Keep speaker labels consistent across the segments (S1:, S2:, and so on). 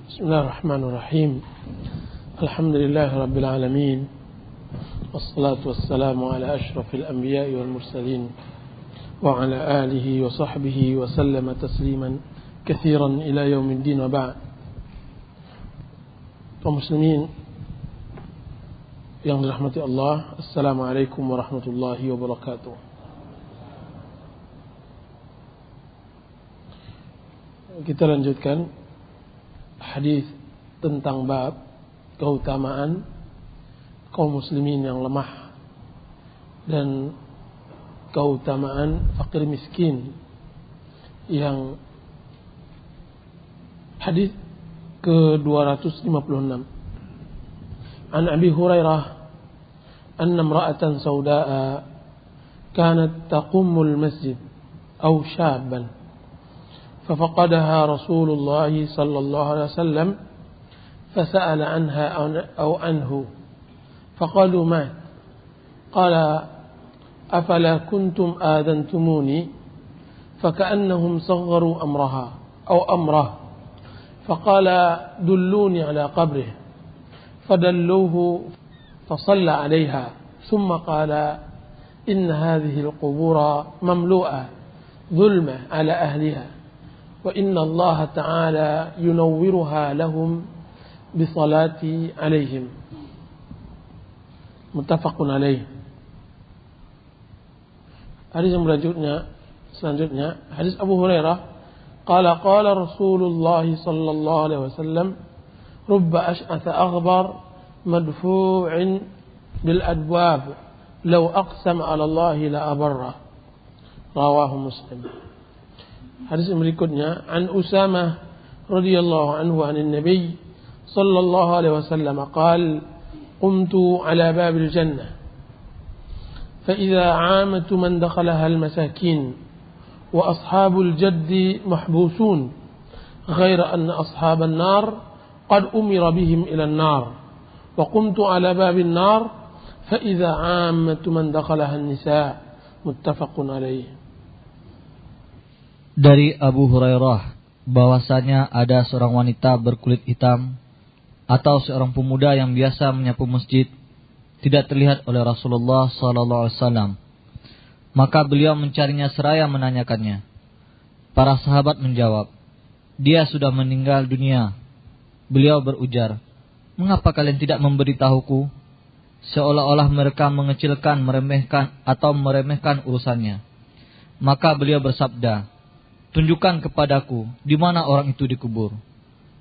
S1: Bismillahirrahmanirrahim. Alhamdulillahirabbil alamin. Wassalatu wassalamu ala asyrafil anbiya'i wal mursalin wa ala alihi wa sahbihi wa sallama tasliman katsiran ila yaumiddin wa ba'd. Kaum muslimin yang dirahmati Allah, assalamualaikum warahmatullahi wabarakatuh. Kita lanjutkan hadis tentang bab keutamaan kaum muslimin yang lemah dan keutamaan fakir miskin. Yang hadis ke-256 An Abi Hurairah anna imra'atan sawda'a kanat taqumul masjid aw syaban ففقدها رسول الله صلى الله عليه وسلم فسأل عنها أو عنه فقالوا مات قال أفلا كنتم آذنتموني فكأنهم صغروا أمرها أو أمره فقال دلوني على قبره فدلوه فصلى عليها ثم قال إن هذه القبور مملوءة ظلمة على أهلها وإن الله تعالى ينورها لهم بصلاة عليهم متفق عليه. Hadis yang selanjutnya hadis Abu Hurairah qala qala Rasulullah sallallahu alaihi wasallam rubba ash'atha aghbar madfu'in bil adwab law aqsama 'ala Allah la abarra rawahu Muslim. Hadis berikutnya an Usamah radhiyallahu anhu anin Nabi sallallahu alaihi wasallam qala qumtu ala babil jannah fa idza 'amatu man dakhalaha al masakin wa ashabul jaddi mahbusun ghaira anna ashaban nar qad umira bihim ila an-nar wa qumtu ala babin nar fa idza 'amatu man dakhalaha an-nisa muttafaqun alaih.
S2: Dari Abu Hurairah bahwasanya ada seorang wanita berkulit hitam atau seorang pemuda yang biasa menyapu masjid tidak terlihat oleh Rasulullah SAW. Maka beliau mencarinya seraya menanyakannya. Para sahabat menjawab, dia sudah meninggal dunia. Beliau berujar, mengapa kalian tidak memberitahuku? Seolah-olah mereka mengecilkan, meremehkan urusannya. Maka beliau bersabda, tunjukkan kepadaku di mana orang itu dikubur.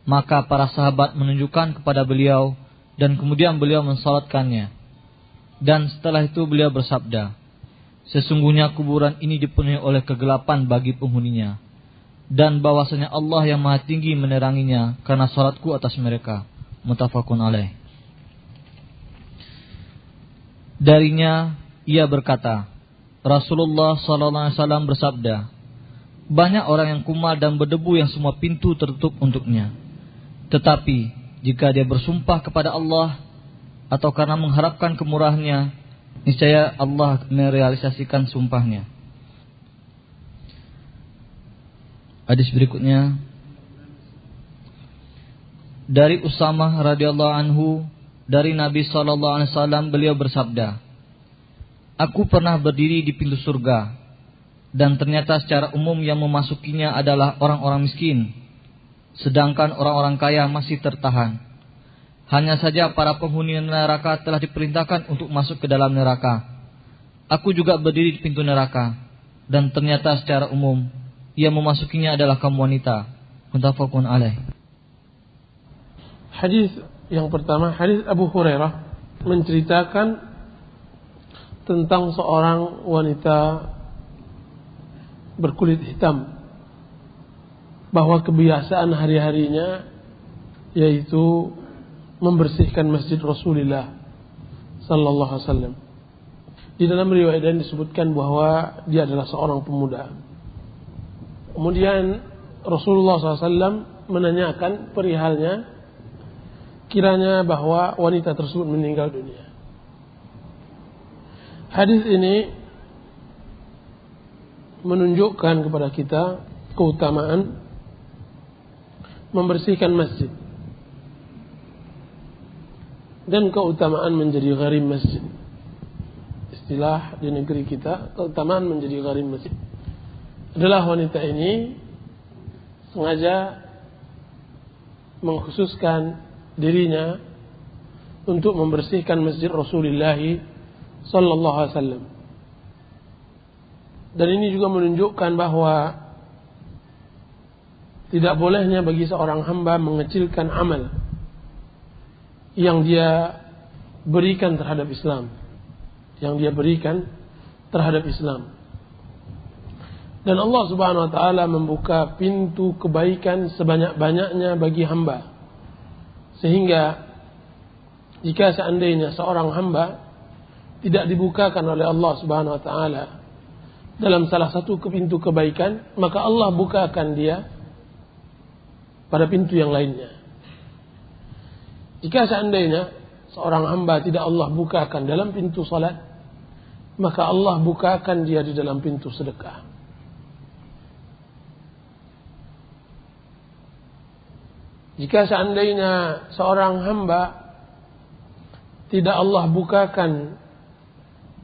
S2: Maka para sahabat menunjukkan kepada beliau dan kemudian beliau mensalatkannya. Dan setelah itu beliau bersabda, sesungguhnya kuburan ini dipenuhi oleh kegelapan bagi penghuninya, dan bahwasanya Allah yang Maha Tinggi meneranginya karena salatku atas mereka. Muttafaqun alaih. Darinya ia berkata, Rasulullah SAW bersabda, banyak orang yang kumal dan berdebu yang semua pintu tertutup untuknya. Tetapi jika dia bersumpah kepada Allah atau karena mengharapkan kemurahannya, niscaya Allah merealisasikan sumpahnya. Hadis berikutnya dari Usamah radhiyallahu anhu dari Nabi SAW, beliau bersabda, aku pernah berdiri di pintu surga, dan ternyata secara umum yang memasukinya adalah orang-orang miskin, sedangkan orang-orang kaya masih tertahan. Hanya saja para penghuni neraka telah diperintahkan untuk masuk ke dalam neraka. Aku juga berdiri di pintu neraka, dan ternyata secara umum yang memasukinya adalah kaum wanita. Muttafaqun alaih.
S1: Hadis yang pertama, hadis Abu Hurairah menceritakan tentang seorang wanita berkulit hitam, bahwa kebiasaan hari-harinya yaitu membersihkan masjid Rasulullah sallallahu alaihi wasallam. Di dalam riwayat lain disebutkan bahwa dia adalah seorang pemuda. Kemudian Rasulullah SAW menanyakan perihalnya, kiranya bahwa wanita tersebut meninggal dunia. Hadis ini menunjukkan kepada kita keutamaan membersihkan masjid. dan keutamaan menjadi gharim masjid. Istilah di negeri kita, keutamaan menjadi gharim masjid adalah wanita ini sengaja mengkhususkan dirinya untuk membersihkan masjid Rasulullah sallallahu alaihi wasallam. Dan ini juga menunjukkan bahwa tidak bolehnya bagi seorang hamba mengecilkan amal yang dia berikan terhadap Islam, Dan Allah Subhanahu wa taala membuka pintu kebaikan sebanyak-banyaknya bagi hamba. Sehingga jika seandainya seorang hamba tidak dibukakan oleh Allah Subhanahu wa taala dalam salah satu pintu kebaikan, maka Allah bukakan dia pada pintu yang lainnya. Jika seandainya seorang hamba tidak Allah bukakan dalam pintu salat, maka Allah bukakan dia di dalam pintu sedekah. Jika seandainya seorang hamba tidak Allah bukakan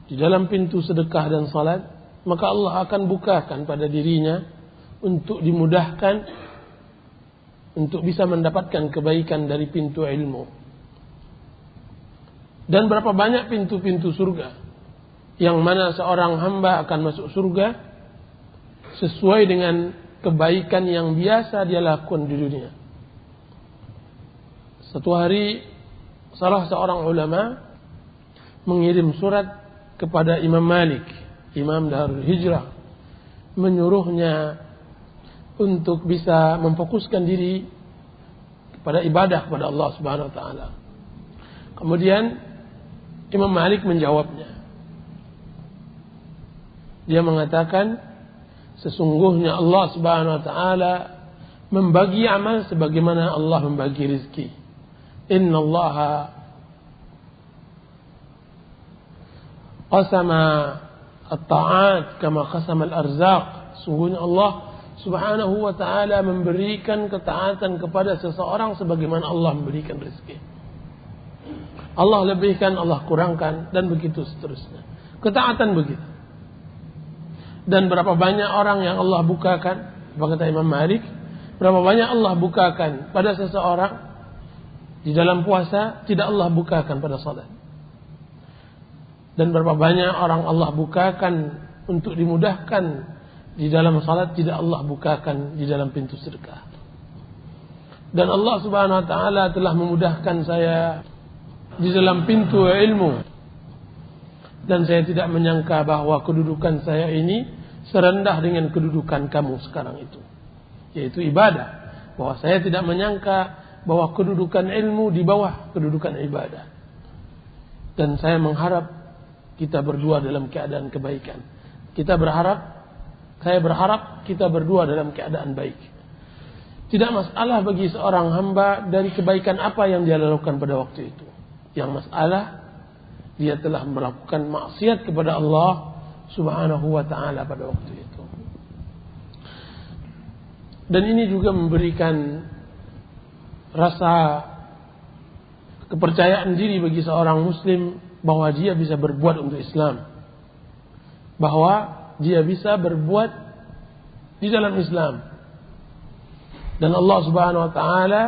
S1: di dalam pintu sedekah dan salat, maka Allah akan bukakan pada dirinya untuk dimudahkan untuk bisa mendapatkan kebaikan dari pintu ilmu. Dan berapa banyak pintu-pintu surga yang mana seorang hamba akan masuk surga sesuai dengan kebaikan yang biasa dia lakukan di dunia. Satu hari salah seorang ulama mengirim surat kepada Imam Malik, Imam Darul Hijrah, menyuruhnya untuk bisa memfokuskan diri kepada ibadah kepada Allah Subhanahu wa taala. Kemudian Imam Malik menjawabnya. Dia mengatakan, sesungguhnya Allah Subhanahu wa taala membagi amal sebagaimana Allah membagi rezeki. Innallaha qasama at-ta'at kama qasama al-arzaq. Sungguhnya Allah Subhanahu wa ta'ala memberikan ketaatan kepada seseorang sebagaimana Allah memberikan rezeki. Allah lebihkan, Allah kurangkan, dan begitu seterusnya. Ketaatan begitu. Dan berapa banyak orang yang Allah bukakan, kata Imam Malik, berapa banyak Allah bukakan pada seseorang di dalam puasa, tidak Allah bukakan pada salat. Dan berapa banyak orang Allah bukakan untuk dimudahkan di dalam salat, tidak Allah bukakan di dalam pintu sedekah. Dan Allah Subhanahu wa taala telah memudahkan saya di dalam pintu ilmu. Dan saya tidak menyangka bahwa kedudukan saya ini serendah dengan kedudukan kamu sekarang itu, yaitu ibadah. Bahwa saya tidak menyangka bahwa kedudukan ilmu di bawah kedudukan ibadah. Dan saya mengharap kita berdua dalam keadaan kebaikan. Saya berharap kita berdua dalam keadaan baik. Tidak masalah bagi seorang hamba dari kebaikan apa yang dia lakukan pada waktu itu. Yang masalah, dia telah melakukan maksiat kepada Allah Subhanahu wa ta'ala pada waktu itu. Dan ini juga memberikan rasa kepercayaan diri bagi seorang muslim bahwa dia bisa berbuat untuk Islam. Bahwa dia bisa berbuat di dalam Islam. Dan Allah Subhanahu wa ta'ala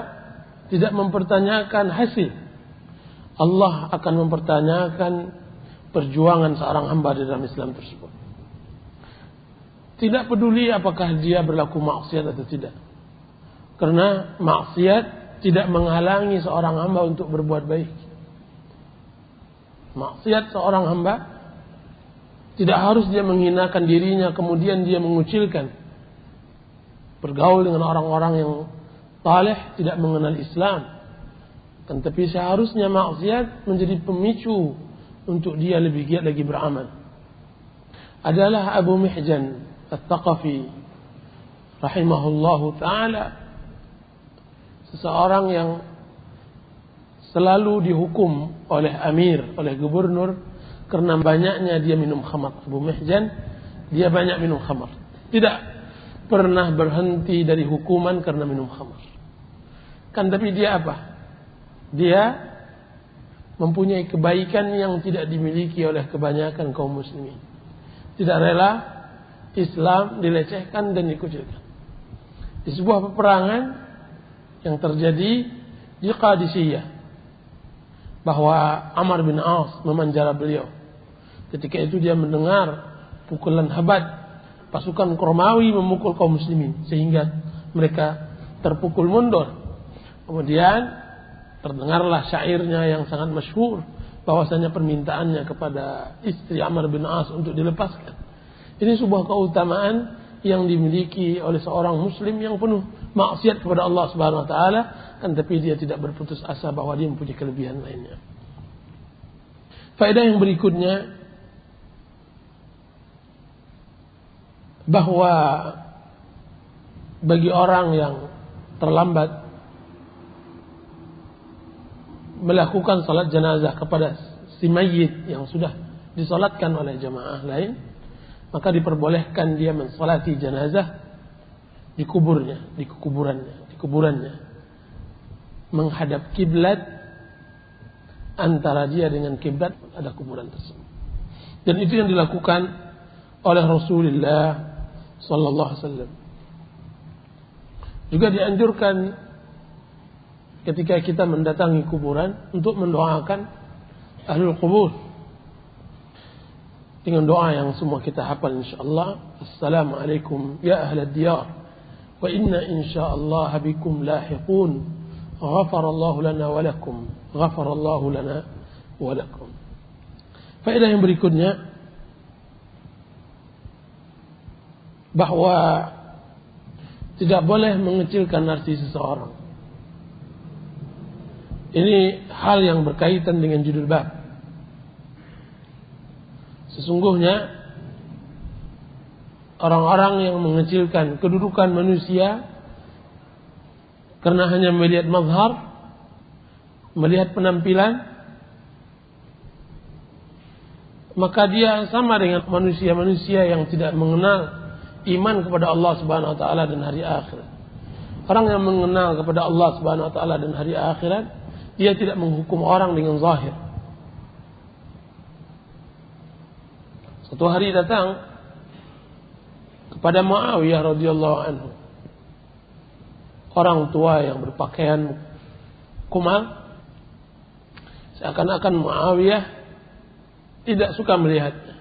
S1: tidak mempertanyakan hasil. Allah akan mempertanyakan perjuangan seorang hamba di dalam Islam tersebut. Tidak peduli apakah dia berlaku maksiat atau tidak. Karena maksiat tidak menghalangi seorang hamba untuk berbuat baik. Maksiat seorang hamba tidak harus dia menghinakan dirinya kemudian dia mengucilkan, bergaul dengan orang-orang yang saleh tidak mengenal Islam. Tetapi seharusnya maksiat menjadi pemicu untuk dia lebih giat lagi beramal. Adalah Abu Mihjan At-Thaqafi rahimahullahu ta'ala, seseorang yang selalu dihukum oleh amir, oleh gubernur, karena banyaknya dia minum khamar. Abu Mihjan, dia banyak minum khamar. Tidak pernah berhenti dari hukuman karena minum khamar. Kan tapi dia apa? Dia mempunyai kebaikan yang tidak dimiliki oleh kebanyakan kaum muslimin. Tidak rela Islam dilecehkan dan dikucilkan. Di sebuah peperangan yang terjadi di Qadisiyah, bahwa Amr bin As memanjara beliau. Ketika itu dia mendengar pukulan hebat pasukan Romawi memukul kaum muslimin sehingga mereka terpukul mundur. Kemudian terdengarlah syairnya yang sangat masyhur, bahwasanya permintaannya kepada istri Amr bin As untuk dilepaskan. Ini sebuah keutamaan yang dimiliki oleh seorang muslim yang penuh maksiat kepada Allah Subhanahu wa taala, kan tapi dia tidak berputus asa bahwa dia mempunyai kelebihan lainnya. Faedah yang berikutnya, bahwa bagi orang yang terlambat melakukan salat jenazah kepada si mayit yang sudah disolatkan oleh jamaah lain, maka diperbolehkan dia mensolati jenazah di kuburannya, menghadap kiblat. Antara dia dengan kiblat ada kuburan tersebut. Dan itu yang dilakukan oleh Rasulullah sallallahu alaihi wasallam. Juga dianjurkan ketika kita mendatangi kuburan untuk mendoakan ahlul qubur dengan doa yang semua kita hafal insyaallah. Assalamualaikum ya ahlad diyar wa inna insyaallah bikum lahiqun. Ghafarallahu lana wa lakum. Ghafarallahu lana wa lakum. Faedah yang berikutnya, bahwa tidak boleh mengecilkan arti seseorang. Ini hal yang berkaitan dengan judul bab. Sesungguhnya orang-orang yang mengecilkan kedudukan manusia karena hanya melihat mazhar, melihat penampilan, maka dia sama dengan manusia-manusia yang tidak mengenal iman kepada Allah Subhanahu wa taala dan hari akhirat. Orang yang mengenal kepada Allah Subhanahu wa taala dan hari akhirat, dia tidak menghukum orang dengan zahir. Suatu hari datang kepada Muawiyah radhiyallahu anhu orang tua yang berpakaian kumal, seakan-akan Muawiyah tidak suka melihatnya.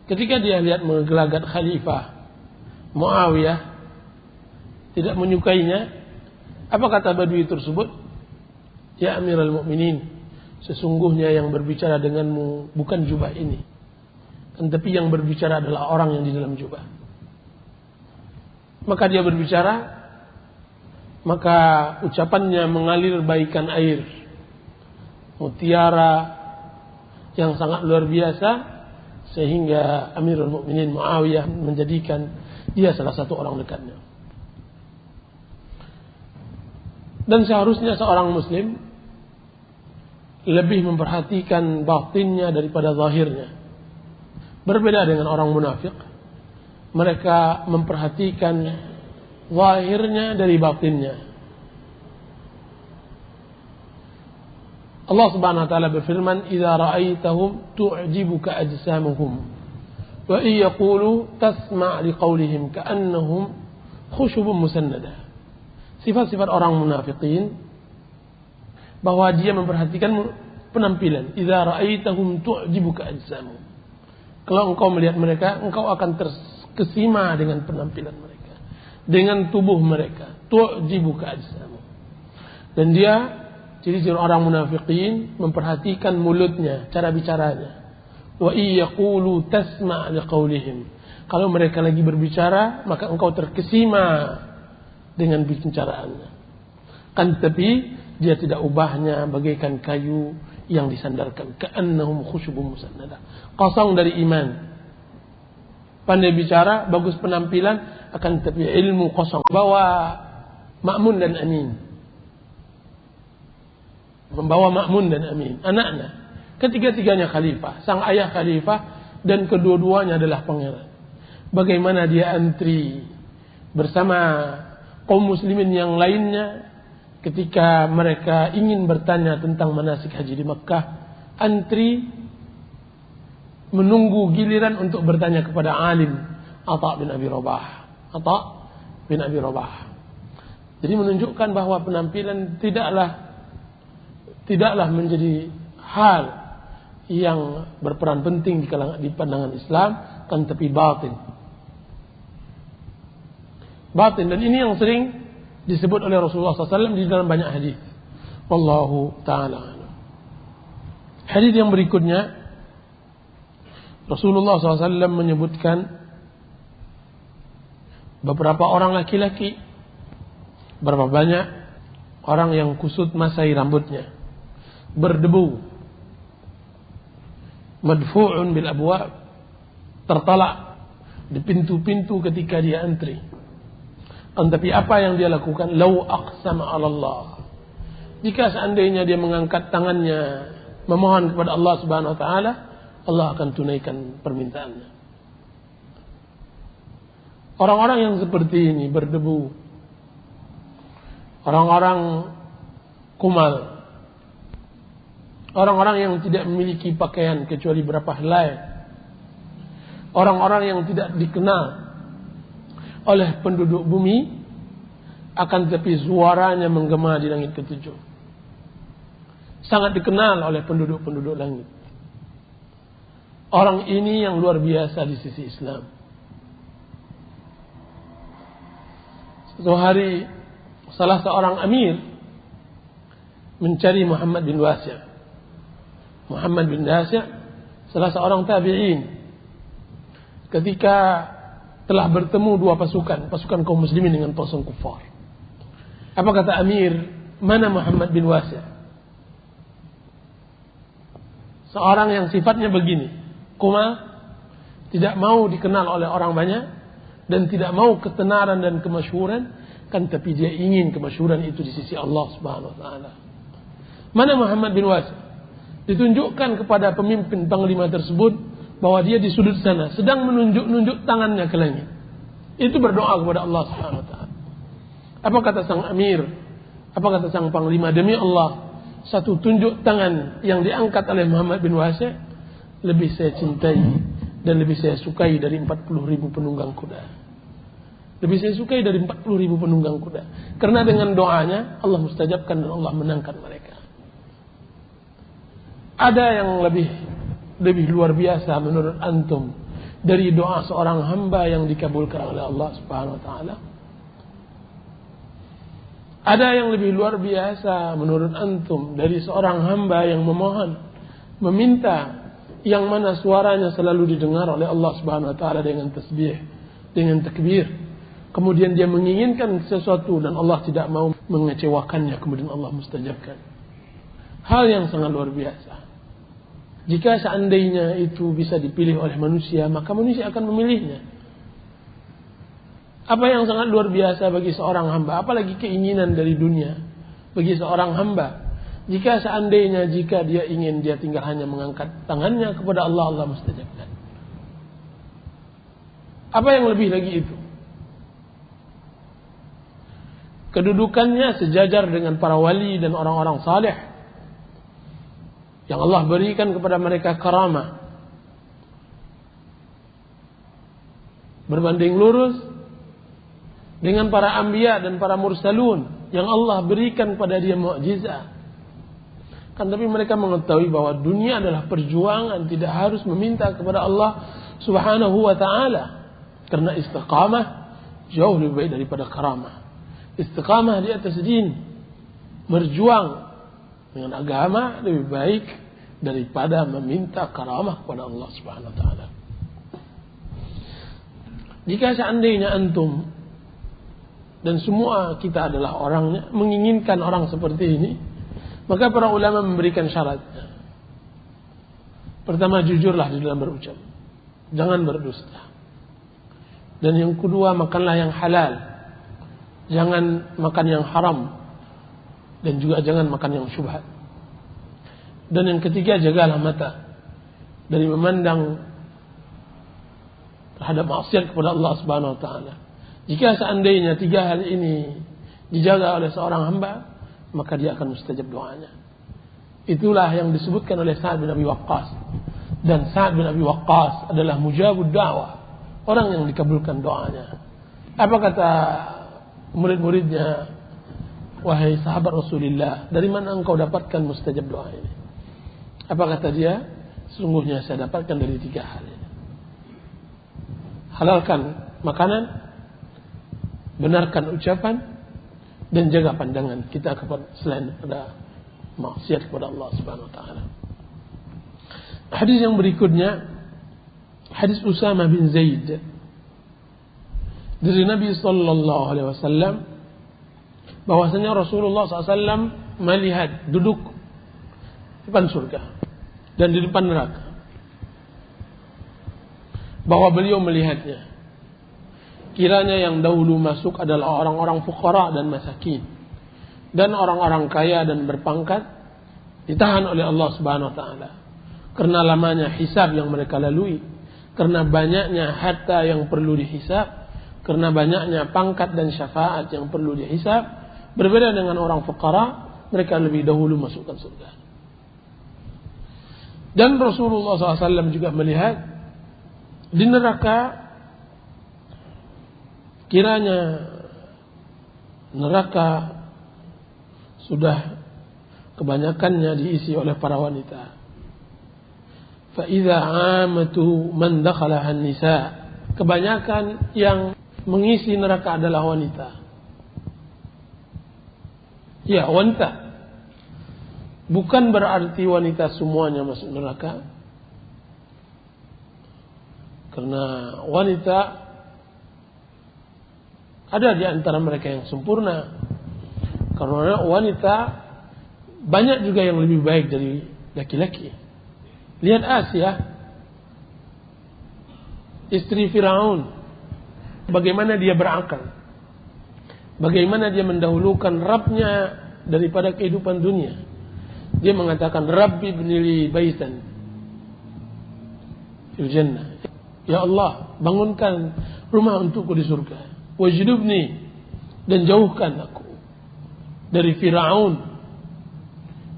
S1: Ketika dia lihat menggelagat khalifah, Muawiyah tidak menyukainya. Apa kata Badui tersebut? Ya Amirul Mukminin, sesungguhnya yang berbicara denganmu bukan jubah ini, tetapi yang berbicara adalah orang yang di dalam jubah. Maka dia berbicara, maka ucapannya mengalir bagaikan air, mutiara yang sangat luar biasa, sehingga Amirul Mukminin Muawiyah menjadikan dia salah satu orang dekatnya. Dan seharusnya seorang muslim lebih memperhatikan batinnya daripada zahirnya. Berbeda dengan orang munafik, mereka memperhatikan zahirnya dari batinnya. Allah Subhanahu wa taala berfirman, "Idza ra'aitahum tu'jibuka ajsamuhum wa in yaqulu tasma' liqaulihim ka'annahum khushubun musannada." Sifat-sifat orang munafikin bahwa dia memperhatikan penampilan. "Idza ra'aitahum tu'jibuka ajsamuhum." Kalau engkau melihat mereka, engkau akan terkesima dengan penampilan mereka, dengan tubuh mereka. Tu'jibuka ajsamuhum. Dan dia, ciri-ciri orang munafikin, memperhatikan mulutnya, cara bicaranya. Wa iyaqulu tasma' liqaulihim. Kalau mereka lagi berbicara, maka engkau terkesima dengan bicaraannya. Kan tapi dia tidak ubahnya bagaikan kayu yang disandarkan. Ka'annahum khusyubun musannada. Kosong dari iman. Pandai bicara, bagus penampilan, akan tapi ilmu kosong. Bawa Ma'mun dan Amin. Membawa Ma'mun dan Amin, anaknya. Ketiga-tiganya khalifah, sang ayah khalifah dan kedua-duanya adalah pangeran. Bagaimana dia antri bersama kaum muslimin yang lainnya ketika mereka ingin bertanya tentang manasik haji di Mekah, antri menunggu giliran untuk bertanya kepada alim Atha bin Abi Rabah. Atha bin Abi Rabah. Jadi menunjukkan bahwa penampilan tidaklah menjadi hal yang berperan penting di pandangan Islam, kan tapi batin. Batin, dan ini yang sering disebut oleh Rasulullah SAW di dalam banyak hadis. Wallahu ta'ala. Hadis yang berikutnya, Rasulullah SAW menyebutkan beberapa orang laki-laki, berapa banyak orang yang kusut masai rambutnya, berdebu, madfu'un bil abwab, tertalak di pintu-pintu ketika dia antri. Tapi apa yang dia lakukan? Lau aqsama 'ala Allah. Jika seandainya dia mengangkat tangannya memohon kepada Allah Subhanahu wa taala, Allah akan tunaikan permintaannya. Orang-orang yang seperti ini berdebu, orang-orang kumal, orang-orang yang tidak memiliki pakaian kecuali berapa helai, orang-orang yang tidak dikenal oleh penduduk bumi, akan tetapi suaranya menggema di langit ketujuh. Sangat dikenal oleh penduduk-penduduk langit. Orang ini yang luar biasa di sisi Islam. Suatu hari salah seorang amir mencari Muhammad bin Wasi'. Muhammad bin Wasi' salah seorang tabi'in. Ketika telah bertemu dua pasukan kaum muslimin dengan pasukan kufar. Apa kata amir? Mana Muhammad bin Wasi'? Seorang yang sifatnya begini, kumal, tidak mau dikenal oleh orang banyak, dan tidak mau ketenaran dan kemasyhuran, kan tapi dia ingin kemasyhuran itu di sisi Allah Subhanahu wa taala. Mana Muhammad bin Wasi'? Ditunjukkan kepada pemimpin panglima tersebut bahwa dia di sudut sana sedang menunjuk-nunjuk tangannya ke langit. Itu berdoa kepada Allah Subhanahu wa taala. Apa kata sang amir? Apa kata sang panglima? Demi Allah, satu tunjuk tangan yang diangkat oleh Muhammad bin Wasi' lebih saya cintai dan lebih saya sukai dari 40.000 penunggang kuda. Lebih saya sukai dari 40.000 penunggang kuda. Karena dengan doanya Allah mustajabkan dan Allah menangkan mereka. Ada yang lebih luar biasa menurut antum dari doa seorang hamba yang dikabulkan oleh Allah Subhanahu wa taala? Ada yang lebih luar biasa menurut antum dari seorang hamba yang memohon, meminta, yang mana suaranya selalu didengar oleh Allah Subhanahu wa taala dengan tasbih, dengan takbir. Kemudian dia menginginkan sesuatu dan Allah tidak mau mengecewakannya, kemudian Allah mustajabkan. Hal yang sangat luar biasa. Jika seandainya itu bisa dipilih oleh manusia, maka manusia akan memilihnya. Apa yang sangat luar biasa bagi seorang hamba, apalagi keinginan dari dunia bagi seorang hamba. Jika seandainya dia ingin, dia tinggal hanya mengangkat tangannya kepada Allah, Allah mustajabkan. Apa yang lebih lagi itu? Kedudukannya sejajar dengan para wali dan orang-orang saleh yang Allah berikan kepada mereka karamah, berbanding lurus dengan para anbiya dan para mursalun yang Allah berikan kepada dia mukjizat. Kan tapi mereka mengetahui bahwa dunia adalah perjuangan, tidak harus meminta kepada Allah Subhanahu wa taala. Karena istiqamah jauh lebih baik daripada karamah. Istiqamah di atas din, berjuang dengan agama lebih baik daripada meminta karamah kepada Allah Subhanahu wa taala. Jika seandainya antum dan semua kita adalah orangnya menginginkan orang seperti ini, maka para ulama memberikan syarat. Pertama, jujurlah di dalam berucap, jangan berdusta. Dan yang kedua, makanlah yang halal, jangan makan yang haram, dan juga jangan makan yang syubhat. Dan yang ketiga, jagalah mata dari memandang terhadap maksiat kepada Allah Subhanahu wa taala. Jika seandainya tiga hal ini dijaga oleh seorang hamba, maka dia akan mustajab doanya. Itulah yang disebutkan oleh Sa'ad bin Abi Waqqas. Dan Sa'ad bin Abi Waqqas adalah mujabud da'wah, orang yang dikabulkan doanya. Apa kata murid-muridnya? Wahai sahabat Rasulullah, dari mana engkau dapatkan mustajab doa ini? Apa kata dia? Sungguhnya saya dapatkan dari 3 hal ini. Halalkan makanan, benarkan ucapan, dan jaga pandangan kita kepada selain pada maksiat kepada Allah Subhanahu wa taala. Hadis yang berikutnya, hadis Usama bin Zaid dari Nabi sallallahu alaihi wasallam bahwasanya Rasulullah SAW melihat duduk di depan surga dan di depan neraka. Bahwa beliau melihatnya. Kiranya yang dahulu masuk adalah orang-orang fuqara dan masakin, dan orang-orang kaya dan berpangkat ditahan oleh Allah Subhanahu wa taala karena lamanya hisab yang mereka lalui, karena banyaknya harta yang perlu dihisab, karena banyaknya pangkat dan syafaat yang perlu dihisab. Berbeda dengan orang fuqara, mereka lebih dahulu masukkan surga. Dan Rasulullah SAW juga melihat di neraka, kiranya neraka sudah kebanyakannya diisi oleh para wanita. فَإِذَا عَامَتُ مَنْ دَخَلَهَا النِّسَاء. Kebanyakan yang mengisi neraka adalah wanita. Ya, wanita. Bukan berarti wanita semuanya masuk neraka. Karena wanita ada di antara mereka yang sempurna. Karena wanita banyak juga yang lebih baik dari laki-laki. Lihat Asia, istri Firaun, bagaimana dia berakal. Bagaimana dia mendahulukan Rabbnya daripada kehidupan dunia. Dia mengatakan, Rabbi ibnili baitan fil jannah. Ya Allah, bangunkan rumah untukku di surga. Wajnubni, dan jauhkan aku dari Firaun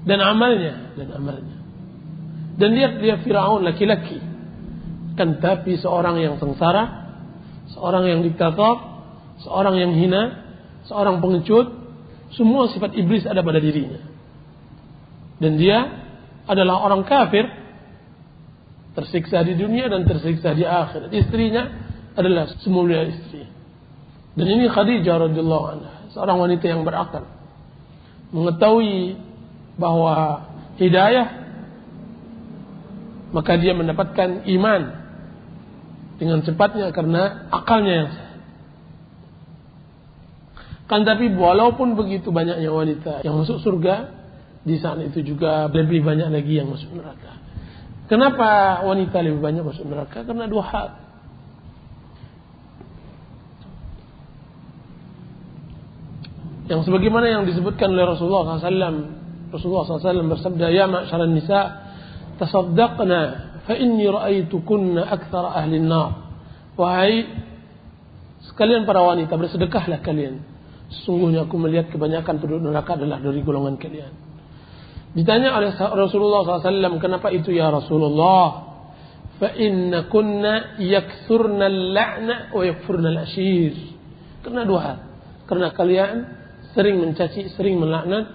S1: dan amalnya. Dan lihat dia Firaun laki-laki, kan tapi seorang yang sengsara, seorang yang diktator, seorang yang hina, seorang pengecut, semua sifat iblis ada pada dirinya. Dan dia adalah orang kafir, tersiksa di dunia dan tersiksa di akhirat. Istrinya adalah semulia istri. Dan ini Khadijah radhiyallahu anha, seorang wanita yang berakal, mengetahui bahwa hidayah, maka dia mendapatkan iman dengan cepatnya karena akalnya yang sehat. Kan tapi walaupun begitu banyaknya wanita yang masuk surga, di saat itu juga lebih banyak lagi yang masuk neraka. Kenapa wanita lebih banyak masuk neraka? Karena 2 hal. Yang sebagaimana yang disebutkan oleh Rasulullah SAW. Rasulullah SAW bersabda, Ya ma'syaran nisa, tasaddaqna fa inni ra'aitukunna aktsara ahli an-nar. Wahai sekalian para wanita, bersedekahlah kalian. Sesungguhnya aku melihat kebanyakan penduduk neraka adalah dari golongan kalian. Ditanya oleh Rasulullah SAW, kenapa itu ya Rasulullah? Fa inna kunna yakthurna al-la'na wa yakfurna al-ashir. Karena 2 hal. Karena kalian sering mencaci, sering melaknat,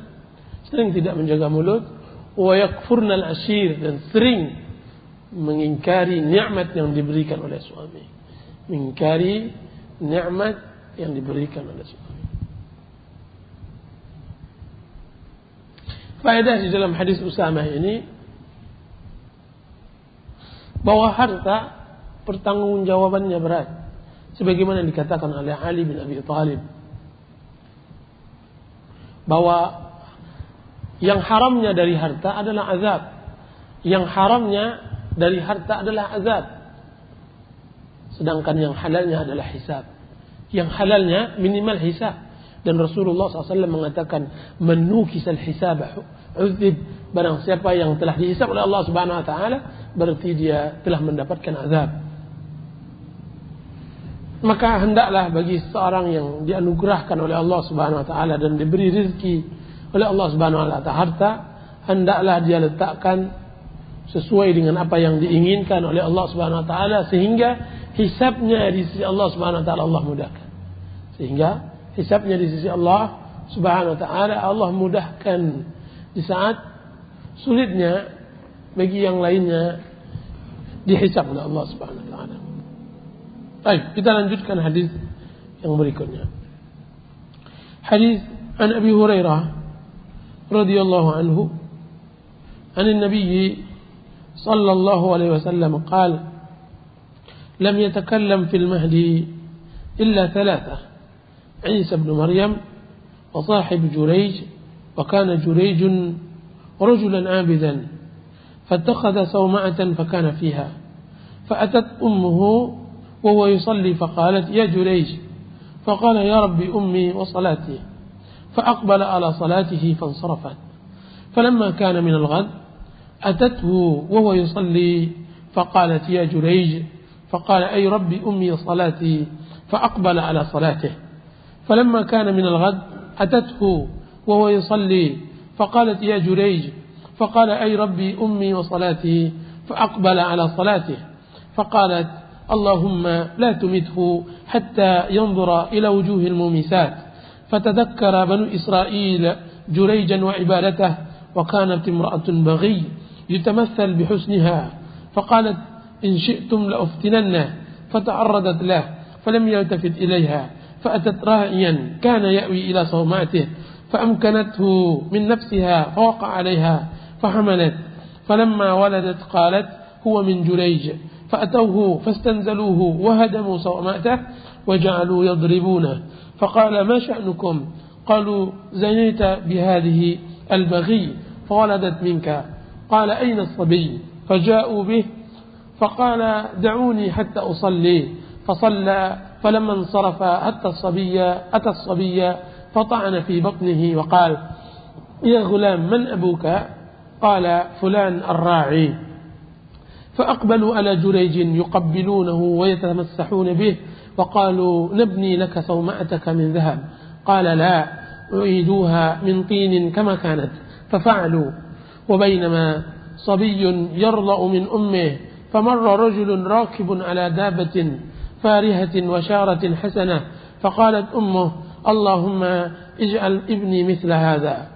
S1: sering tidak menjaga mulut, wa yakfurna al-ashir, dan sering mengingkari nikmat yang diberikan oleh suami. Mengingkari nikmat yang diberikan oleh suami. Faedah di dalam hadis Usamah ini, bahwa harta pertanggungjawabannya berat, sebagaimana dikatakan oleh Ali bin Abi Thalib, bahwa yang haramnya dari harta adalah azab, yang haramnya dari harta adalah azab, sedangkan yang halalnya adalah hisab. Yang halalnya minimal hisab. Dan Rasulullah SAW mengatakan, menukisal hisab uzib. Barang siapa yang telah dihisab oleh Allah Subhanahu Wa Taala, berarti dia telah mendapatkan azab. Maka hendaklah bagi seorang yang dianugerahkan oleh Allah Subhanahu Wa Taala dan diberi rezeki oleh Allah Subhanahu wa taala. Harta hendaklah dia letakkan sesuai dengan apa yang diinginkan oleh Allah Subhanahu wa taala, sehingga hisabnya di sisi Allah Subhanahu wa taala Allah mudahkan. Sehingga hisabnya di sisi Allah Subhanahu wa taala Allah mudahkan di saat sulitnya bagi yang lainnya dihisab oleh Allah Subhanahu wa taala. Baik, kita lanjutkan hadis yang berikutnya. Hadis an Abi Hurairah radhiyallahu anhu an Nabi sallallahu alaihi wasallam qala lam yatakallam fil mahdi illa thalatha Isa ibn Maryam wa sahib Jurayj wa kana Jurayj rajulan abidan فاتخذ صومعة فكان فيها فأتت أمه وهو يصلي فقالت يا جريج فقال يا رب أمي وصلاتي فأقبل على صلاته فانصرفت فلما كان من الغد أتته وهو يصلي فقالت يا جريج فقال أي رب أمي وصلاتي فأقبل على صلاته فلما كان من الغد أتته وهو يصلي فقالت يا جريج فقال أي ربي أمي وصلاتي فأقبل على صلاته فقالت اللهم لا تمته حتى ينظر إلى وجوه المومسات فتذكر بنو إسرائيل جريجا وعبادته وكانت امرأة بغي يتمثل بحسنها فقالت إن شئتم لأفتننه فتعرضت له فلم يلتفت إليها فأتت راعيا كان يأوي إلى صومعته فأمكنته من نفسها فوقع عليها فحملت فلما ولدت قالت هو من جريج فأتوه فاستنزلوه وهدموا صومعته وجعلوا يضربونه فقال ما شأنكم قالوا زنيت بهذه البغي فولدت منك قال أين الصبي فجاءوا به فقال دعوني حتى أصلي فصلى فلما انصرف أتى الصبي فطعن في بطنه وقال يا غلام من أبوك قال فلان الراعي فأقبلوا على جريج يقبلونه ويتمسحون به وقالوا نبني لك صومعتك من ذهب قال لا أعيدوها من طين كما كانت ففعلوا وبينما صبي يرضأ من أمه فمر رجل راكب على دابة فارهة وشارة حسنة فقالت أمه اللهم اجعل ابني مثل هذا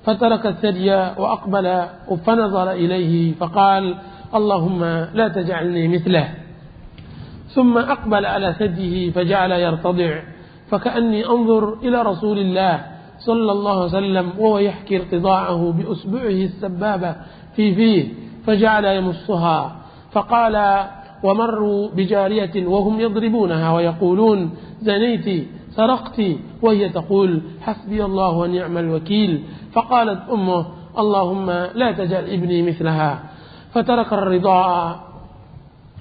S1: فترك الثدي وأقبل فنظر إليه فقال اللهم لا تجعلني مثله ثم أقبل على ثديه فجعل يرتضع فكأني أنظر إلى رسول الله صلى الله عليه وسلم وهو يحكي ارتضاعه بأسبوعه السبابة في فيه فجعل يمصها فقال ومروا بجارية وهم يضربونها ويقولون زنيت سرقت وهي تقول حسبي الله ونعم الوكيل فقالت أمه اللهم لا تجعل ابني مثلها فترك الرضاعة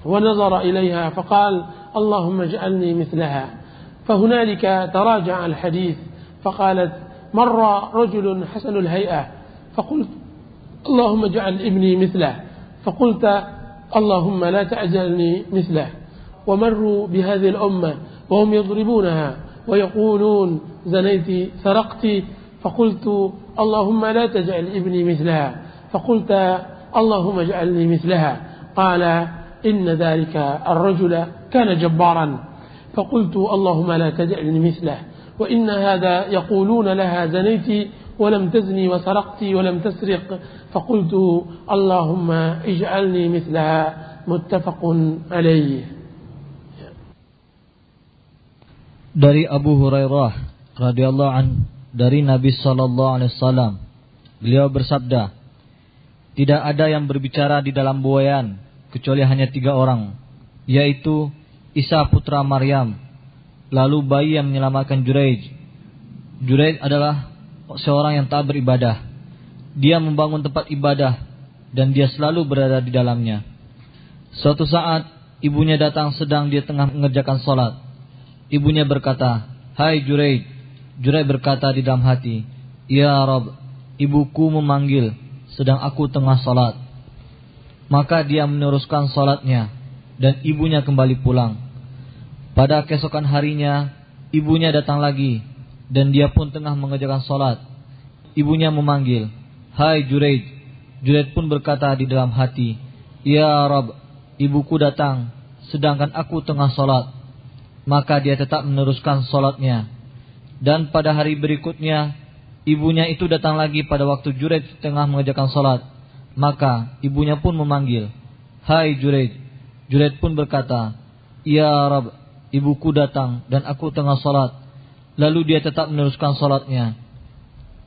S1: ونظر إليها فقال اللهم اجعلني مثلها فهنالك تراجع الحديث فقالت مر رجل حسن الهيئة فقلت اللهم اجعل ابني مثله فقلت اللهم لا تعجلني مثله ومروا بهذه الأمة وهم يضربونها ويقولون زنيت سرقت فقلت اللهم لا تجعل ابني مثلها فقلت اللهم اجعلني مثلها قال إن ذلك الرجل كان جبارا فقلت اللهم لا تجعلني مثله وإن هذا يقولون لها زنيت ولم تزني وسرقت ولم تسرق فقلت اللهم اجعلني مثلها متفق عليه.
S2: Dari Abu Hurairah radhiyallahu anhu dari Nabi sallallahu alaihi wasallam, beliau bersabda, tidak ada yang berbicara di dalam buayan kecuali hanya 3 orang, yaitu Isa putra Maryam, lalu bayi yang menyelamatkan Jurayj. Jurayj adalah seorang yang tak beribadah. Dia membangun tempat ibadah dan dia selalu berada di dalamnya. Suatu saat ibunya datang sedang dia tengah mengerjakan salat. Ibunya berkata, "Hai Jurayj." Jurayj berkata di dalam hati, "Ya Rabb, ibuku memanggil sedang aku tengah salat." Maka dia meneruskan salatnya dan ibunya kembali pulang. Pada keesokan harinya ibunya datang lagi dan dia pun tengah mengerjakan salat. ibunya memanggil, "Hai Juraid." Juraid pun berkata di dalam hati, "Ya Rabb, ibuku datang, sedangkan aku tengah sholat." Maka dia tetap meneruskan sholatnya. Dan pada hari berikutnya, ibunya itu datang lagi pada waktu Juraid tengah mengerjakan sholat. Maka ibunya pun memanggil, "Hai Juraid." Juraid pun berkata, "Ya Rabb, ibuku datang dan aku tengah sholat." Lalu dia tetap meneruskan sholatnya.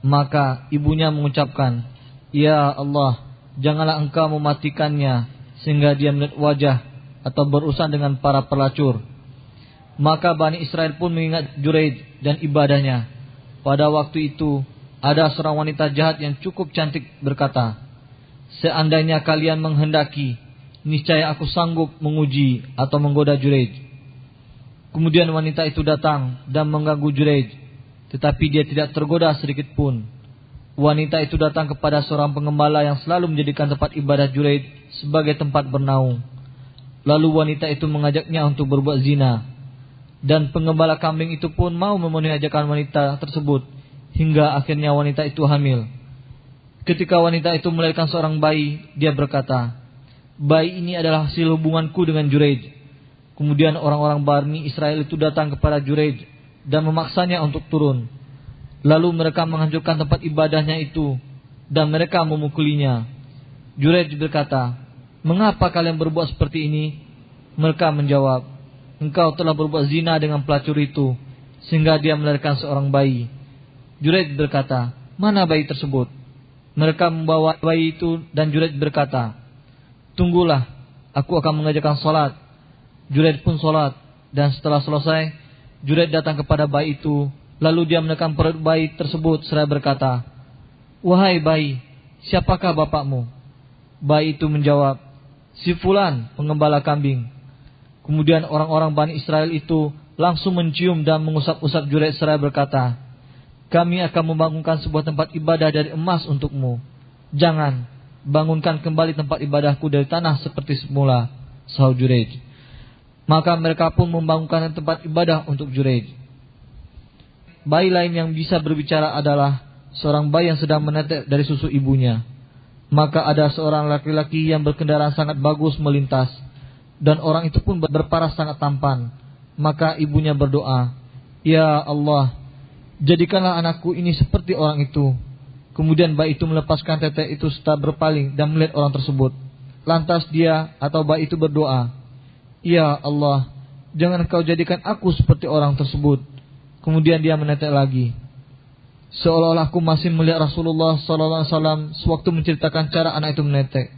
S2: Maka ibunya mengucapkan, "Ya Allah, janganlah engkau mematikannya sehingga dia melihat wajah atau berurusan dengan para pelacur." Maka Bani Israel pun mengingat Juraid dan ibadahnya. Pada waktu itu ada seorang wanita jahat yang cukup cantik berkata, "Seandainya kalian menghendaki, niscaya aku sanggup menguji atau menggoda Juraid." Kemudian wanita itu datang dan mengganggu Juraid, tetapi dia tidak tergoda sedikit pun. Wanita itu datang kepada seorang pengembala yang selalu menjadikan tempat ibadah Juraid sebagai tempat bernaung. Lalu wanita itu mengajaknya untuk berbuat zina. Dan pengembala kambing itu pun mau memenuhi ajakan wanita tersebut, hingga akhirnya wanita itu hamil. Ketika wanita itu melahirkan seorang bayi, dia berkata, "Bayi ini adalah hasil hubunganku dengan Juraid." Kemudian orang-orang Bani Israel itu datang kepada Juraid dan memaksanya untuk turun. Lalu mereka menghancurkan tempat ibadahnya itu dan mereka memukulinya. Juraid berkata, "Mengapa kalian berbuat seperti ini?" Mereka menjawab, "Engkau telah berbuat zina dengan pelacur itu sehingga dia melahirkan seorang bayi." Juraid berkata, "Mana bayi tersebut?" Mereka membawa bayi itu dan Juraid berkata, "Tunggulah, aku akan mengajarkan sholat." Juraid pun sholat, dan setelah selesai, Juraid datang kepada bayi itu, lalu dia menekan perut bayi tersebut seraya berkata, "Wahai bayi, siapakah bapakmu?" Bayi itu menjawab, "Si Fulan, pengembala kambing." Kemudian orang-orang Bani Israel itu langsung mencium dan mengusap-usap Juraid seraya berkata, "Kami akan membangunkan sebuah tempat ibadah dari emas untukmu. Jangan, bangunkan kembali tempat ibadahku dari tanah seperti semula," sahut Juraid. Maka mereka pun membangunkan tempat ibadah untuk Juraid. Bayi lain yang bisa berbicara adalah seorang bayi yang sedang menetes dari susu ibunya. Maka ada seorang laki-laki yang berkendaraan sangat bagus melintas, dan orang itu pun berparas sangat tampan. Maka ibunya berdoa, "Ya Allah, jadikanlah anakku ini seperti orang itu." Kemudian bayi itu melepaskan tete itu serta berpaling dan melihat orang tersebut. Lantas dia atau bayi itu berdoa, "Ya Allah, jangan Engkau jadikan aku seperti orang tersebut." Kemudian dia menetek lagi. Seolah-olah aku masih melihat Rasulullah SAW sewaktu menceritakan cara anak itu menetek,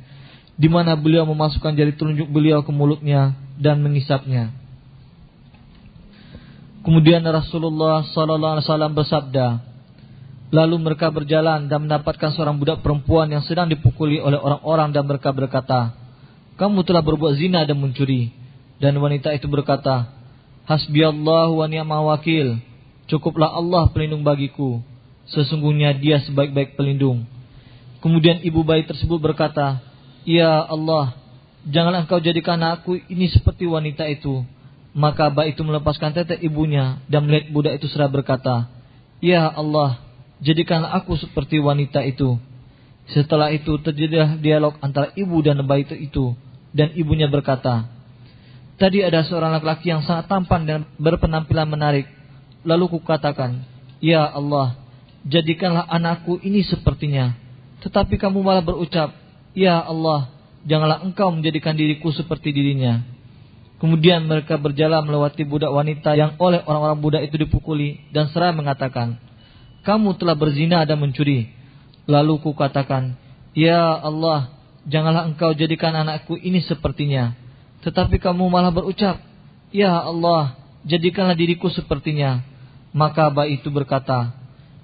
S2: di mana beliau memasukkan jari telunjuk beliau ke mulutnya dan mengisapnya. Kemudian Rasulullah SAW bersabda, lalu mereka berjalan dan mendapatkan seorang budak perempuan yang sedang dipukuli oleh orang-orang dan mereka berkata, "Kamu telah berbuat zina dan mencuri." Dan wanita itu berkata, "Hasbiyallahu wa ni'mal wakil. Cukuplah Allah pelindung bagiku. Sesungguhnya dia sebaik-baik pelindung." Kemudian ibu bayi tersebut berkata, "Ya Allah, janganlah Engkau jadikan aku ini seperti wanita itu." Maka bayi itu melepaskan tete ibunya dan melihat budak itu seraya berkata, "Ya Allah, jadikanlah aku seperti wanita itu." Setelah itu terjadilah dialog antara ibu dan bayi itu, dan ibunya berkata, "Tadi ada seorang laki-laki yang sangat tampan dan berpenampilan menarik. Lalu kukatakan, 'Ya Allah, jadikanlah anakku ini sepertinya.' Tetapi kamu malah berucap, 'Ya Allah, janganlah Engkau menjadikan diriku seperti dirinya.'" Kemudian mereka berjalan melewati budak wanita yang oleh orang-orang budak itu dipukuli dan seraya mengatakan, "Kamu telah berzina dan mencuri." Lalu kukatakan, "Ya Allah, janganlah Engkau jadikan anakku ini sepertinya." Tetapi kamu malah berucap, "Ya Allah, jadikanlah diriku sepertinya." Maka bayi itu berkata,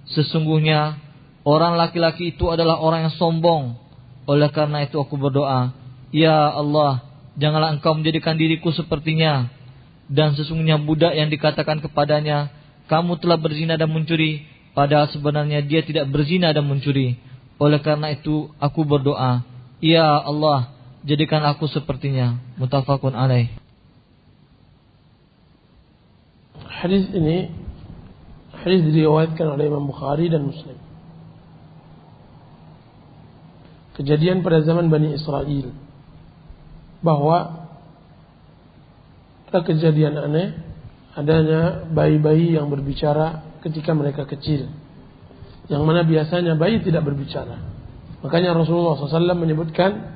S2: "Sesungguhnya orang laki-laki itu adalah orang yang sombong. Oleh karena itu aku berdoa, 'Ya Allah, janganlah Engkau menjadikan diriku sepertinya.' Dan sesungguhnya budak yang dikatakan kepadanya, 'Kamu telah berzina dan mencuri,' padahal sebenarnya dia tidak berzina dan mencuri. Oleh karena itu aku berdoa, 'Ya Allah, jadikan aku sepertinya.'" Muttafaqun alaih.
S1: Hadis ini hadis diriwayatkan oleh Imam Bukhari dan Muslim. kejadian pada zaman Bani Israel, bahwa ada kejadian aneh, adanya bayi-bayi yang berbicara ketika mereka kecil, yang mana biasanya bayi tidak berbicara. Makanya Rasulullah SAW menyebutkan,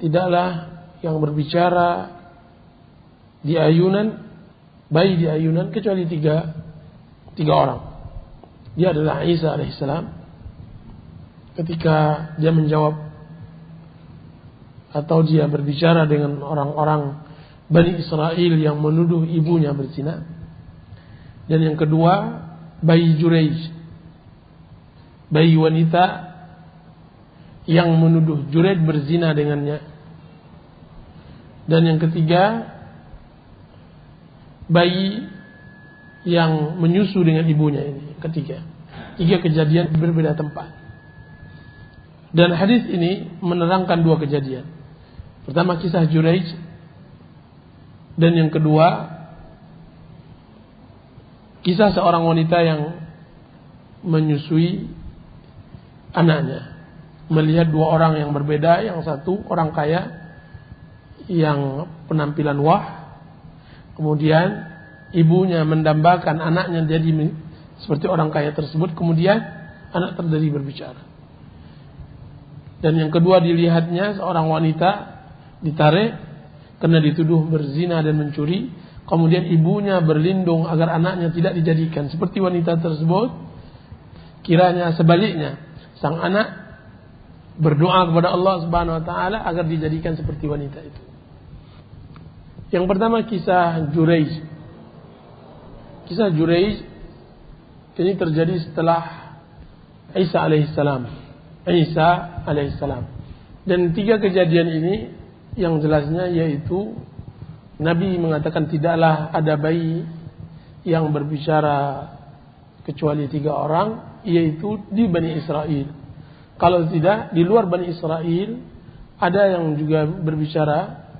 S1: tidaklah yang berbicara di ayunan, bayi di ayunan, kecuali tiga orang. Dia adalah Isa alaihissalam, ketika dia menjawab atau dia berbicara dengan orang-orang Bani Israel yang menuduh ibunya berzina. Dan yang kedua, bayi Juraij, bayi wanita yang menuduh Juraij berzina dengannya. Dan yang ketiga, bayi yang menyusu dengan ibunya. Ini ketiga. 3 kejadian berbeda tempat. Dan hadis ini menerangkan 2 kejadian. Pertama, kisah Juraij, dan yang kedua, kisah seorang wanita yang menyusui anaknya, melihat 2 orang yang berbeda. Yang satu orang kaya yang penampilan wah, kemudian ibunya mendambakan anaknya jadi seperti orang kaya tersebut, kemudian anak terdiri berbicara. Dan yang kedua, dilihatnya seorang wanita ditarik karena dituduh berzina dan mencuri, kemudian ibunya berlindung agar anaknya tidak dijadikan seperti wanita tersebut. Kiranya sebaliknya, sang anak berdoa kepada Allah Subhanahu wa taala agar dijadikan seperti wanita itu. Yang pertama, kisah Juraij. Kisah Juraij ini terjadi setelah Isa alaihissalam. Dan 3 kejadian ini yang jelasnya yaitu Nabi mengatakan tidaklah ada bayi yang berbicara kecuali 3 orang, yaitu di Bani Israel. Kalau tidak, di luar Bani Israel ada yang juga berbicara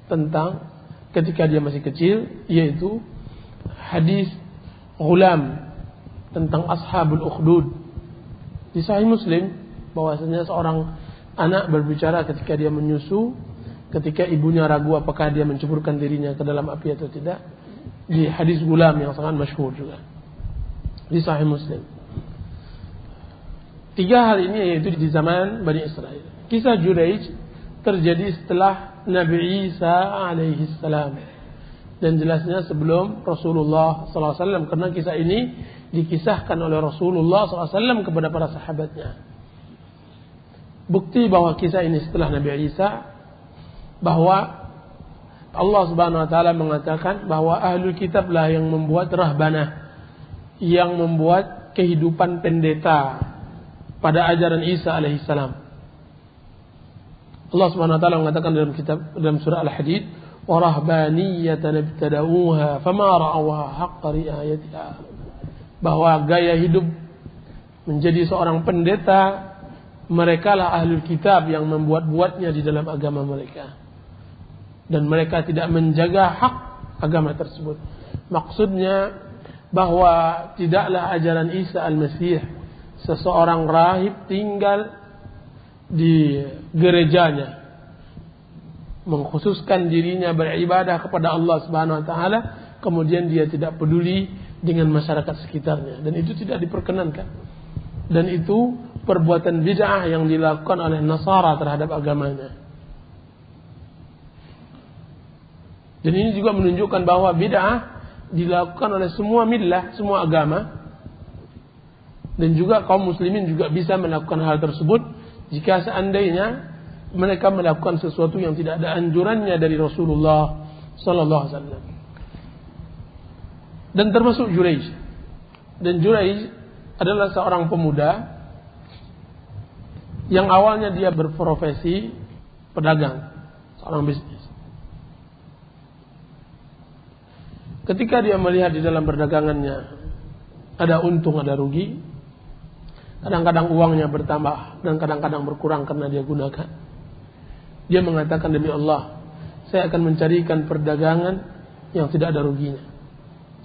S1: tentang ketika dia masih kecil, yaitu hadis Ghulam tentang Ashabul Ukhdud. Di Sahih Muslim bahwasanya seorang anak berbicara ketika dia menyusu, ketika ibunya ragu apakah dia menceburkan dirinya ke dalam api atau tidak. Di hadis Ghulam yang sangat masyhur juga di Sahih Muslim. 3 hal ini yaitu di zaman Bani Israel. Kisah Juraij terjadi setelah Nabi Isa alaihissalam, dan jelasnya sebelum Rasulullah SAW, karena kisah ini dikisahkan oleh Rasulullah SAW kepada para sahabatnya. Bukti bahwa kisah ini setelah Nabi Isa, bahwa Allah Subhanahu wa taala mengatakan bahwa ahlul kitablah yang membuat rahbanah, yang membuat kehidupan pendeta pada ajaran Isa alaihissalam. Allah Subhanahu wa taala mengatakan dalam surah Al-Hadid, wa rahbaniyatan ibtada'uha fama ra'awha haqqa ri'ayatiha, bahwa gaya hidup menjadi seorang pendeta, merekalah ahlul kitab yang membuat-buatnya di dalam agama mereka, dan mereka tidak menjaga hak agama tersebut. Maksudnya bahwa tidaklah ajaran Isa al-Masih seseorang rahib tinggal di gerejanya, mengkhususkan dirinya beribadah kepada Allah Subhanahu wa taala, kemudian dia tidak peduli dengan masyarakat sekitarnya, dan itu tidak diperkenankan. Dan itu perbuatan bid'ah yang dilakukan oleh Nasara terhadap agamanya. Dan ini juga menunjukkan bahwa bid'ah dilakukan oleh semua millah, semua agama. Dan juga kaum muslimin juga bisa melakukan hal tersebut jika seandainya mereka melakukan sesuatu yang tidak ada anjurannya dari Rasulullah sallallahu alaihi wasallam. Dan termasuk Juraij. Dan Juraij adalah seorang pemuda yang awalnya dia berprofesi pedagang, seorang bisnis. Ketika dia melihat di dalam perdagangannya ada untung, ada rugi, kadang-kadang uangnya bertambah dan kadang-kadang berkurang karena dia gunakan, dia mengatakan, demi Allah, saya akan mencarikan perdagangan yang tidak ada ruginya,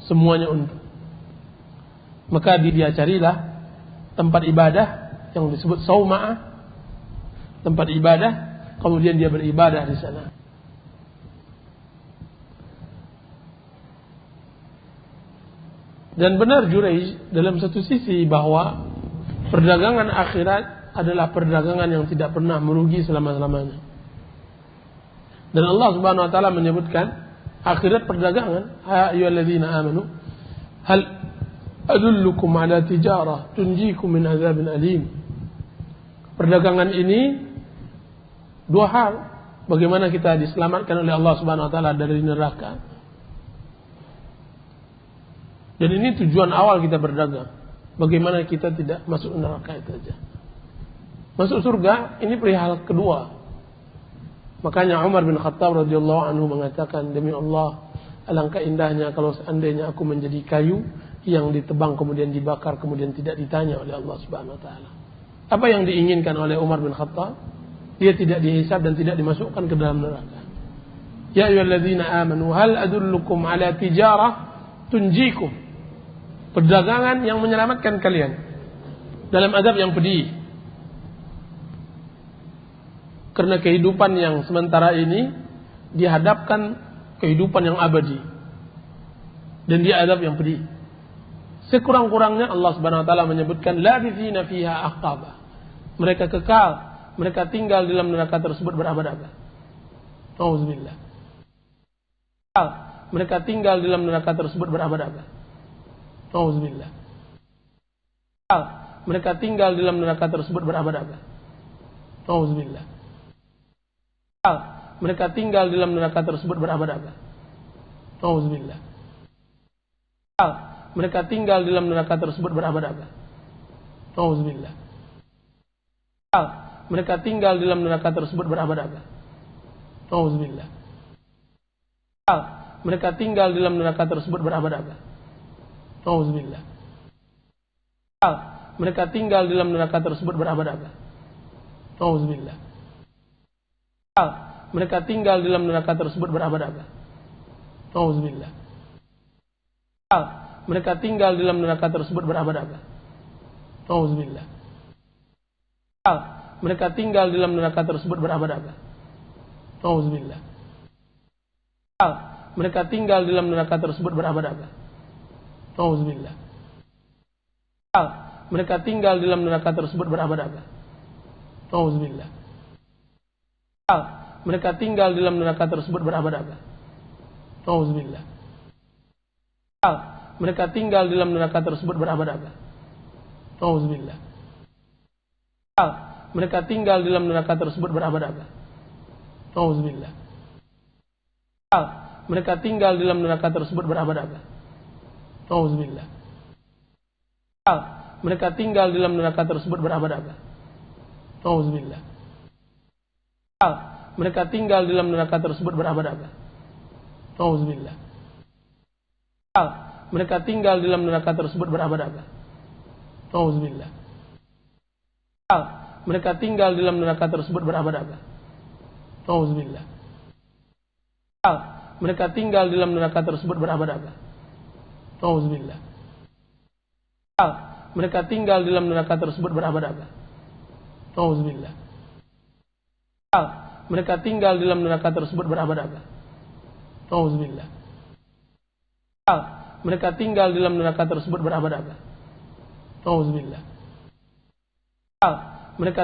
S1: semuanya untung. Maka dia carilah tempat ibadah yang disebut Sauma'ah, tempat ibadah, kemudian dia beribadah di sana. Dan benar Juraij dalam satu sisi bahwa perdagangan akhirat adalah perdagangan yang tidak pernah merugi selama-lamanya. Dan Allah Subhanahu wa taala menyebutkan akhirat perdagangan, ya ayyuhalladzina amanu hal adullukum ala tijarah tunjikum min adzabin alim. Perdagangan ini dua hal, bagaimana kita diselamatkan oleh Allah Subhanahu wa taala dari neraka. Dan ini tujuan awal kita berdagang. Bagaimana kita tidak masuk neraka itu saja. Masuk surga ini perihal kedua. Makanya Umar bin Khattab radhiyallahu anhu mengatakan, demi Allah, alangkah indahnya kalau seandainya aku menjadi kayu yang ditebang kemudian dibakar kemudian tidak ditanya oleh Allah Subhanahu wa taala. Apa yang diinginkan oleh Umar bin Khattab? Dia tidak dihisab dan tidak dimasukkan ke dalam neraka. Ya ayyuhalladzina amanu hal adullukum ala tijarah tunjikum. Perdagangan yang menyelamatkan kalian dalam azab yang pedih. Karena kehidupan yang sementara ini dihadapkan kehidupan yang abadi. Dan dia azab yang pedih. Sekurang-kurangnya Allah Subhanahu wa taala menyebutkan labithina fiha ahqaba. Mereka kekal, mereka tinggal dalam neraka tersebut berabad-abad. Auzubillah. Mereka tinggal dalam neraka tersebut berabad-abad. Auzubillah. Mereka tinggal dalam neraka tersebut berabad-abad. Auzubillah. Mereka tinggal dalam neraka tersebut berabad-abad. Auzubillah. Mereka tinggal dalam neraka tersebut berabad-abad. Auzubillah. Mereka tinggal dalam neraka tersebut berabad-abad. Auzubillah. Mereka tinggal dalam neraka tersebut berabad-abad. Auzubillah. Mereka tinggal dalam neraka tersebut berabad-abad. Auzubillah. Mereka tinggal dalam neraka tersebut berabad-abad. Auzubillah. Mereka tinggal dalam neraka tersebut berabad-abad. Auzubillah. Mereka tinggal dalam neraka tersebut berabad-abad. Auzubillah. Mereka tinggal dalam neraka tersebut berabad-abad. Auzubillah. Mereka tinggal dalam neraka tersebut berabad-abad. Auzubillah. Mereka tinggal dalam neraka tersebut berabad-abad. Auzubillah. Mereka tinggal dalam neraka tersebut berabad-abad. Auzubillah. Mereka tinggal dalam neraka tersebut berabad-abad. Auzubillah. Mereka tinggal dalam neraka tersebut berabad-abad. Auzubillah. Mereka tinggal dalam neraka tersebut berabad-abad. Auzubillah. Mereka tinggal dalam neraka tersebut berabad-abad. Auzubillah. Mereka tinggal dalam neraka tersebut berabad-abad. Auzubillah. Mereka tinggal dalam neraka tersebut berabad-abad. Auzubillah. Mereka tinggal dalam neraka tersebut berabad-abad. Auzubillah. Mereka tinggal dalam neraka tersebut berabad-abad. Auzubillah. Mereka tinggal dalam neraka tersebut berabad-abad. Auzubillah. Mereka tinggal dalam neraka tersebut berabad-abad. Auzubillah. Mereka